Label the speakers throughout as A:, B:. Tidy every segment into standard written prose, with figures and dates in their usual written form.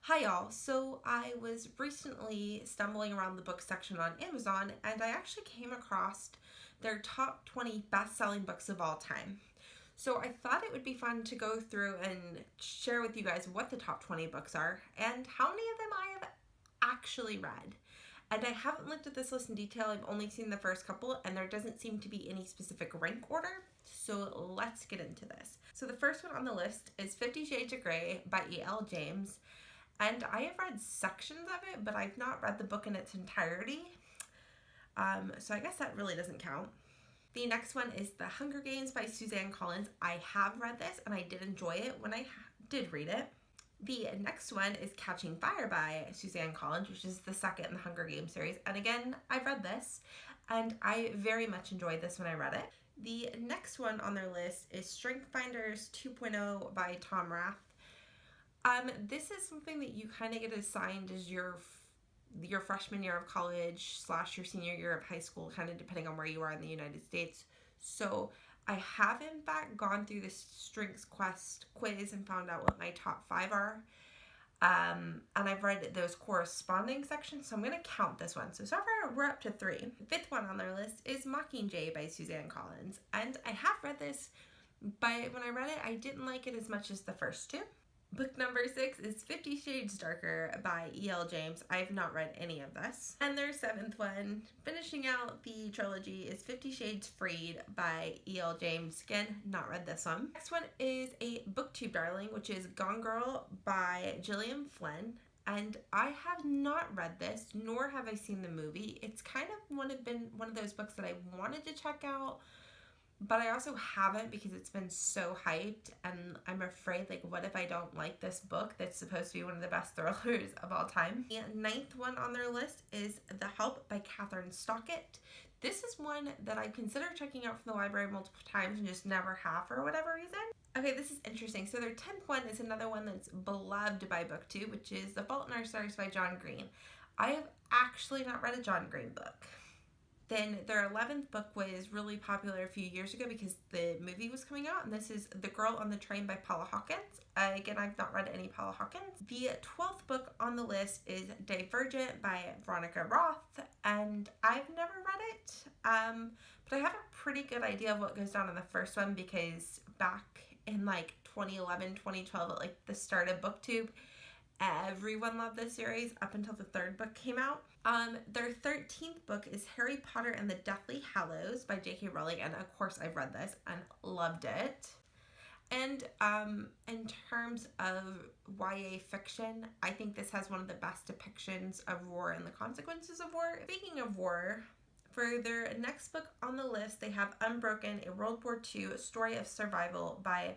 A: Hi y'all, so I was recently stumbling around the book section on Amazon and I actually came across their top 20 best-selling books of all time. So I thought it would be fun to go through and share with you guys what the top 20 books are and how many of them I have actually read. And I haven't looked at this list in detail, I've only seen the first couple and there doesn't seem to be any specific rank order, so let's get into this. So the first one on the list is 50 Shades of Grey by E.L. James. And I have read sections of it, but I've not read the book in its entirety. So I guess that really doesn't count. The next one is The Hunger Games by Suzanne Collins. I have read this and I did enjoy it when I did read it. The next one is Catching Fire by Suzanne Collins, which is the second in the Hunger Games series. And again, I've read this and I very much enjoyed this when I read it. The next one on their list is Strength Finders 2.0 by Tom Rath. This is something that you kind of get assigned as your freshman year of college / your senior year of high school, kind of depending on where you are in the United States. So I have in fact gone through this Strengths Quest quiz and found out what my top 5 are. And I've read those corresponding sections, so I'm going to count this one. So far we're up to 3. The 5th one on their list is Mockingjay by Suzanne Collins. And I have read this, but when I read it, I didn't like it as much as the first 2. Book number 6 is 50 Shades Darker by E.L. James. I have not read any of this. And their 7th one, finishing out the trilogy, is 50 Shades Freed by E.L. James. Again, not read this one. Next one is a Booktube darling, which is Gone Girl by Gillian Flynn. And I have not read this, nor have I seen the movie. It's kind of been one of those books that I wanted to check out, but I also haven't because it's been so hyped and I'm afraid, like, what if I don't like this book that's supposed to be one of the best thrillers of all time? The 9th one on their list is The Help by Catherine Stockett. This is one that I consider checking out from the library multiple times and just never have for whatever reason. Okay, this is interesting. So their 10th one is another one that's beloved by Booktube, which is The Fault in Our Stars by John Green. I have actually not read a John Green book. Then their 11th book was really popular a few years ago because the movie was coming out, and this is The Girl on the Train by Paula Hawkins. Again, I've not read any Paula Hawkins. The 12th book on the list is Divergent by Veronica Roth, and I've never read it, but I have a pretty good idea of what goes down in the first one because back in like 2011, 2012, at like the start of Booktube, everyone loved this series up until the 3rd book came out. Their 13th book is Harry Potter and the Deathly Hallows by J.K. Rowling, and of course I've read this and loved it. And in terms of YA fiction, I think this has one of the best depictions of war and the consequences of war. Speaking of war, for their next book on the list, they have Unbroken, a World War II story of survival by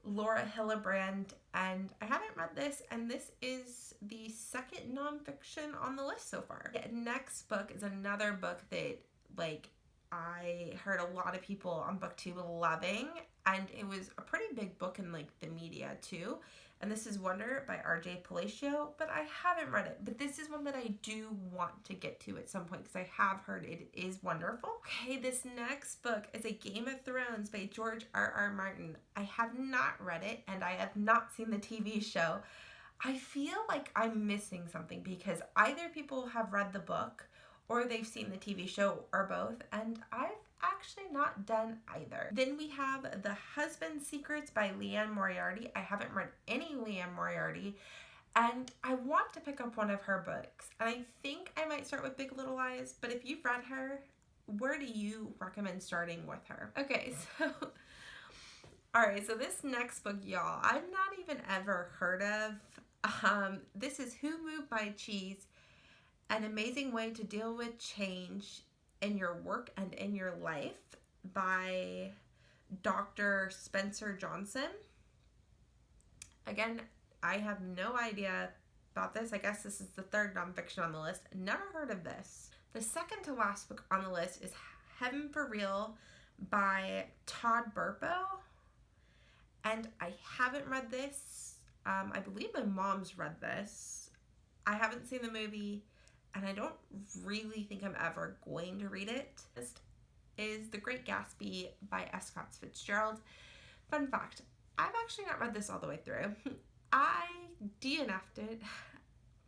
A: Laura Hillebrand, and I haven't read this, and this is the 2nd nonfiction on the list so far. The next book is another book that, like, I heard a lot of people on Booktube loving, and it was a pretty big book in, like, the media, too. And this is Wonder by R.J. Palacio, but I haven't read it. But this is one that I do want to get to at some point because I have heard it is wonderful. Okay, this next book is A Game of Thrones by George R.R. Martin. I have not read it and I have not seen the TV show. I feel like I'm missing something because either people have read the book or they've seen the TV show or both, and I've actually not done either. Then we have The Husband's Secrets by Liane Moriarty. I haven't read any Liane Moriarty, and I want to pick up one of her books. And I think I might start with Big Little Lies, but if you've read her, where do you recommend starting with her? Okay, so alright, so this next book, y'all, I've not even ever heard of. This is Who Moved My Cheese? An Amazing Way to Deal with Change in Your Work and in Your Life by Dr. Spencer Johnson. Again, I have no idea about this. I guess this is the 3rd nonfiction on the list. Never heard of this. The 2nd to last book on the list is Heaven for Real by Todd Burpo. And I haven't read this. I believe my mom's read this. I haven't seen the movie, and I don't really think I'm ever going to read it. This is The Great Gatsby by S. Scott Fitzgerald. Fun fact, I've actually not read this all the way through. I DNF'd it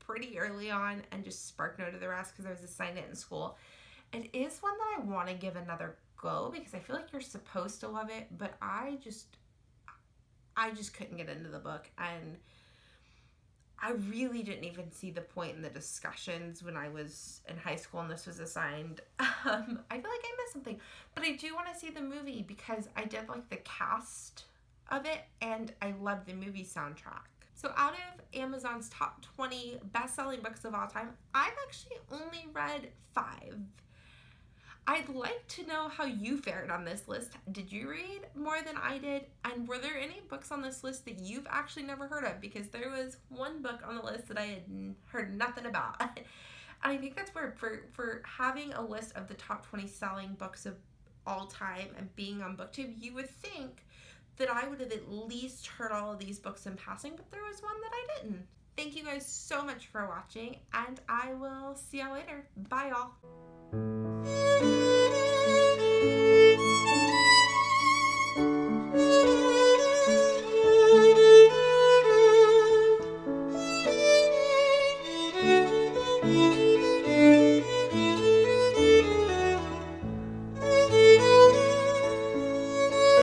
A: pretty early on and just spark noted the rest because I was assigned it in school. It is one that I want to give another go because I feel like you're supposed to love it, but I just couldn't get into the book, and I really didn't even see the point in the discussions when I was in high school and this was assigned. I feel like I missed something, but I do want to see the movie because I did like the cast of it and I love the movie soundtrack. So out of Amazon's top 20 best-selling books of all time, I've actually only read 5. I'd like to know how you fared on this list. Did you read more than I did? And were there any books on this list that you've actually never heard of? Because there was one book on the list that I had heard nothing about. And I think that's weird. For having a list of the top 20 selling books of all time and being on Booktube, you would think that I would have at least heard all of these books in passing, but there was one that I didn't. Thank you guys so much for watching, and I will see y'all later. Bye, y'all.